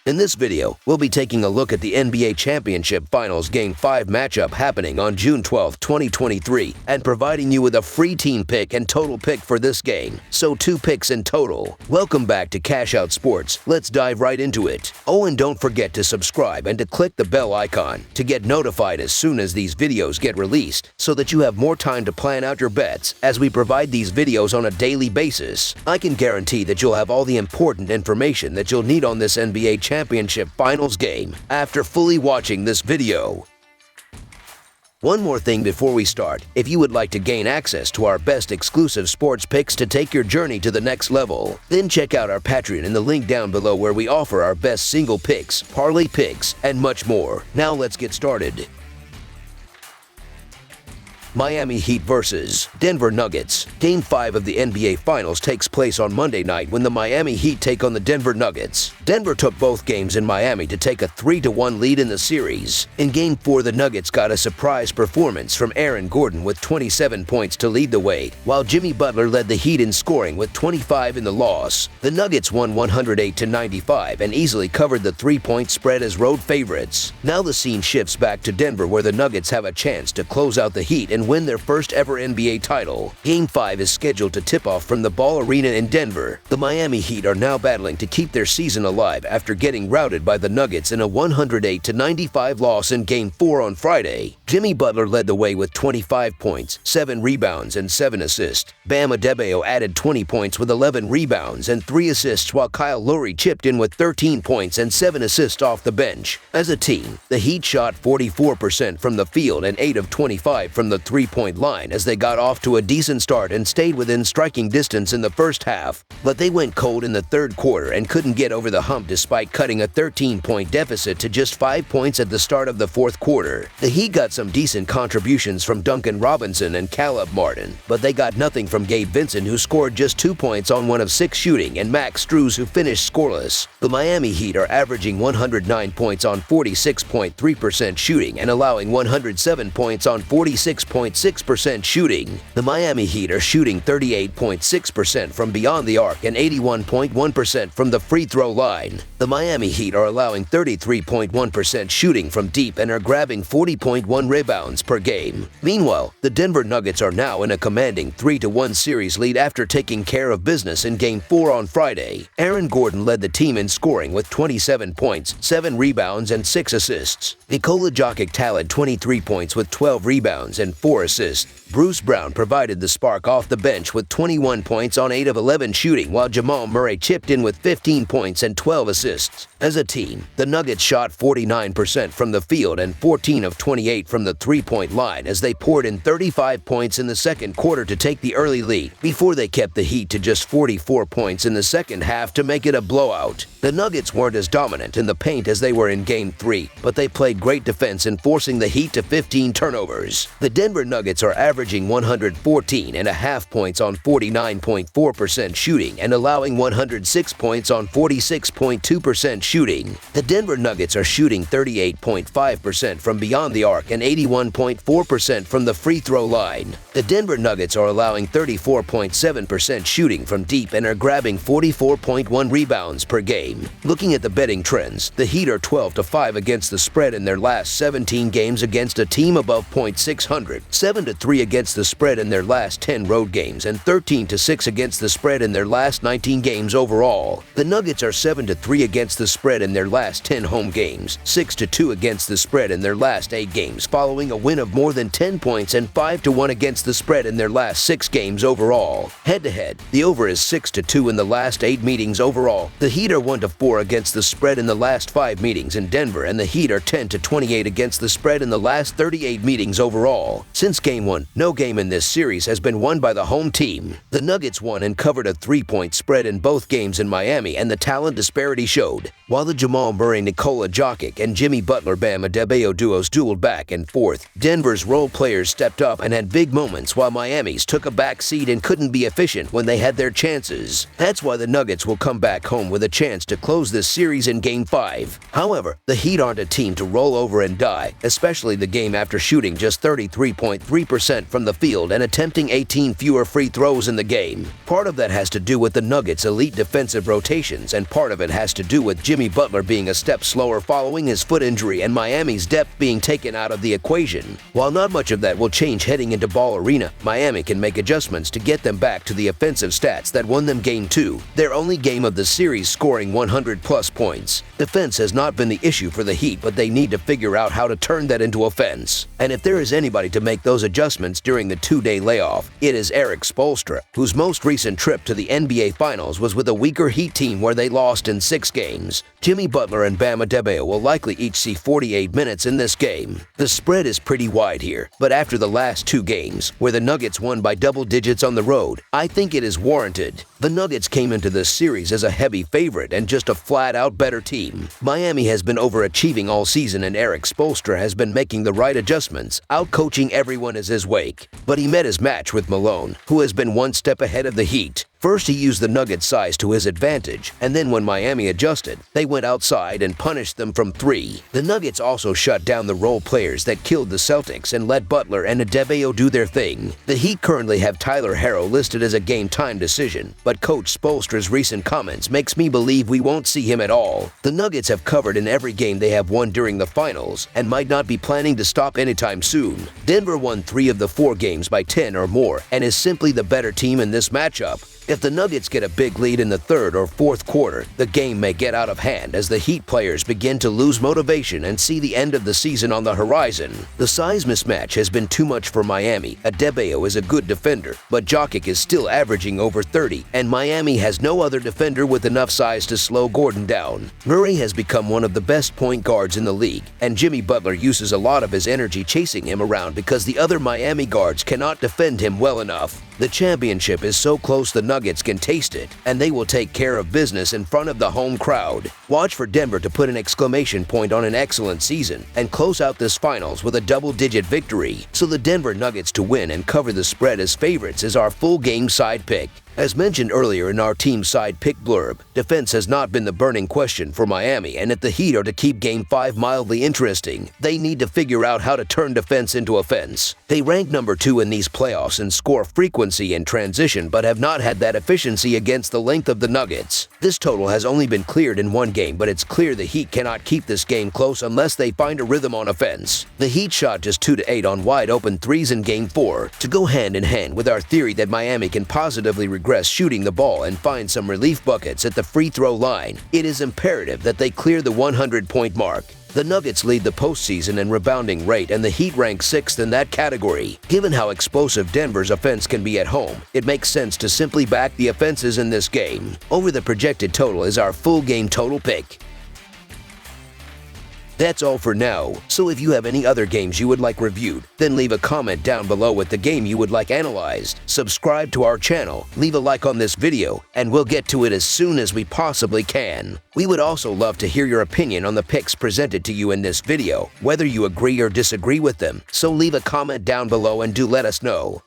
In this video, we'll be taking a look at the NBA Championship Finals Game 5 matchup happening on June 12, 2023, and providing you with a free team pick and total pick for this game. So 2 picks in total. Welcome back to Cash Out Sports. Let's dive right into it. Oh, and don't forget to subscribe and to click the bell icon to get notified as soon as these videos get released, so that you have more time to plan out your bets as we provide these videos on a daily basis. I can guarantee that you'll have all the important information that you'll need on this NBA Championship Finals game after fully watching this video. One more thing before we start. If you would like to gain access to our best exclusive sports picks to take your journey to the next level, then check out our Patreon in the link down below, where we offer our best single picks, parlay picks, and much more. Now let's get started. Miami Heat vs. Denver Nuggets. Game 5 of the NBA Finals takes place on Monday night when the Miami Heat take on the Denver Nuggets. Denver took both games in Miami to take a 3-1 lead in the series. In Game 4, the Nuggets got a surprise performance from Aaron Gordon with 27 points to lead the way, while Jimmy Butler led the Heat in scoring with 25 in the loss. The Nuggets won 108-95 and easily covered the 3-point spread as road favorites. Now the scene shifts back to Denver, where the Nuggets have a chance to close out the Heat and win their first ever NBA title. Game 5 is scheduled to tip off from the Ball Arena in Denver. The Miami Heat are now battling to keep their season alive after getting routed by the Nuggets in a 108-95 loss in Game 4 on Friday. Jimmy Butler led the way with 25 points, 7 rebounds, and 7 assists. Bam Adebayo added 20 points with 11 rebounds and 3 assists, while Kyle Lowry chipped in with 13 points and 7 assists off the bench. As a team, the Heat shot 44% from the field and 8 of 25 from the three-point line as they got off to a decent start and stayed within striking distance in the first half. But they went cold in the third quarter and couldn't get over the hump despite cutting a 13-point deficit to just 5 points at the start of the fourth quarter. The Heat got some decent contributions from Duncan Robinson and Caleb Martin, but they got nothing from Gabe Vincent, who scored just 2 points on 1 of 6 shooting, and Max Strus, who finished scoreless. The Miami Heat are averaging 109 points on 46.3% shooting and allowing 107 points on 46.6% shooting. The Miami Heat are shooting 38.6% from beyond the arc and 81.1% from the free throw line. The Miami Heat are allowing 33.1% shooting from deep and are grabbing 40.1 rebounds per game. Meanwhile, the Denver Nuggets are now in a commanding 3-1 series lead after taking care of business in Game 4 on Friday. Aaron Gordon led the team in scoring with 27 points, 7 rebounds, and 6 assists. Nikola Jokic tallied 23 points with 12 rebounds and 4 assists. Bruce Brown provided the spark off the bench with 21 points on 8 of 11 shooting, while Jamal Murray chipped in with 15 points and 12 assists. As a team, the Nuggets shot 49% from the field and 14 of 28 from the three-point line as they poured in 35 points in the second quarter to take the early lead, before they kept the Heat to just 44 points in the second half to make it a blowout. The Nuggets weren't as dominant in the paint as they were in Game 3, but they played great defense in forcing the Heat to 15 turnovers. The Denver Nuggets are averaging 114.5 points on 49.4% shooting and allowing 106 points on 46.2% shooting. The Denver Nuggets are shooting 38.5% from beyond the arc and 81.4% from the free throw line. The Denver Nuggets are allowing 34.7% shooting from deep and are grabbing 44.1 rebounds per game. Looking at the betting trends, the Heat are 12-5 against the spread in their last 17 games against a team above .600, 7-3 against the spread in their last 10 road games, and 13-6 against the spread in their last 19 games overall. The Nuggets are 7-3 against the spread in their last 10 home games, 6-2 against the spread in their last 8 games following a win of more than 10 points, and 5-1 against the spread in their last 6 games overall. Head-to-head, the over is 6-2 in the last 8 meetings overall. The Heat are 1-4 against the spread in the last 5 meetings in Denver, and the Heat are 10-28 against the spread in the last 38 meetings overall. Since Game 1, no game in this series has been won by the home team. The Nuggets won and covered a 3-point spread in both games in Miami, and the talent disparity showed. While the Jamal Murray, Nikola Jokic, and Jimmy Butler Bam Adebayo duos dueled back and forth, Denver's role players stepped up and had big moments, while Miami's took a back seat and couldn't be efficient when they had their chances. That's why the Nuggets will come back home with a chance to close this series in Game 5. However, the Heat aren't a team to roll over and die, especially the game after shooting just 33.3% from the field and attempting 18 fewer free throws in the game. Part of that has to do with the Nuggets' elite defensive rotations, and part of it has to do with Jimmy Jimmy Butler being a step slower following his foot injury and Miami's depth being taken out of the equation. While not much of that will change heading into Ball Arena, Miami can make adjustments to get them back to the offensive stats that won them Game 2, their only game of the series, scoring 100-plus points. Defense has not been the issue for the Heat, but they need to figure out how to turn that into offense. And if there is anybody to make those adjustments during the two-day layoff, it is Erik Spoelstra, whose most recent trip to the NBA Finals was with a weaker Heat team where they lost in 6 games. Jimmy Butler and Bam Adebayo will likely each see 48 minutes in this game. The spread is pretty wide here, but after the last 2 games, where the Nuggets won by double digits on the road, I think it is warranted. The Nuggets came into this series as a heavy favorite and just a flat-out better team. Miami has been overachieving all season and Erik Spoelstra has been making the right adjustments, out-coaching everyone as his wake. But he met his match with Malone, who has been one step ahead of the Heat. First, he used the Nuggets' size to his advantage, and then when Miami adjusted, they went outside and punished them from 3. The Nuggets also shut down the role players that killed the Celtics and let Butler and Adebayo do their thing. The Heat currently have Tyler Herro listed as a game-time decision, but Coach Spoelstra's recent comments makes me believe we won't see him at all. The Nuggets have covered in every game they have won during the finals and might not be planning to stop anytime soon. Denver won 3 of the 4 games by 10 or more and is simply the better team in this matchup. If the Nuggets get a big lead in the 3rd or 4th quarter, the game may get out of hand as the Heat players begin to lose motivation and see the end of the season on the horizon. The size mismatch has been too much for Miami. Adebayo is a good defender, but Jokic is still averaging over 30, and Miami has no other defender with enough size to slow Gordon down. Murray has become one of the best point guards in the league, and Jimmy Butler uses a lot of his energy chasing him around because the other Miami guards cannot defend him well enough. The championship is so close the Nuggets can taste it, and they will take care of business in front of the home crowd. Watch for Denver to put an exclamation point on an excellent season and close out this finals with a double-digit victory. So the Denver Nuggets to win and cover the spread as favorites is our full game side pick. As mentioned earlier in our team side pick blurb, defense has not been the burning question for Miami, and if the Heat are to keep Game 5 mildly interesting, they need to figure out how to turn defense into offense. They rank number 2 in these playoffs in score frequency and transition, but have not had that efficiency against the length of the Nuggets. This total has only been cleared in 1 game, but it's clear the Heat cannot keep this game close unless they find a rhythm on offense. The Heat shot just 2-8 on wide-open threes in Game 4, to go hand in hand with our theory that Miami can positively regress shooting the ball and find some relief buckets at the free throw line. It is imperative that they clear the 100-point mark. The Nuggets lead the postseason in rebounding rate, and the Heat rank 6th in that category. Given how explosive Denver's offense can be at home, it makes sense to simply back the offenses in this game. Over the projected total is our full game total pick. That's all for now, so if you have any other games you would like reviewed, then leave a comment down below with the game you would like analyzed. Subscribe to our channel, leave a like on this video, and we'll get to it as soon as we possibly can. We would also love to hear your opinion on the picks presented to you in this video, whether you agree or disagree with them, so leave a comment down below and do let us know.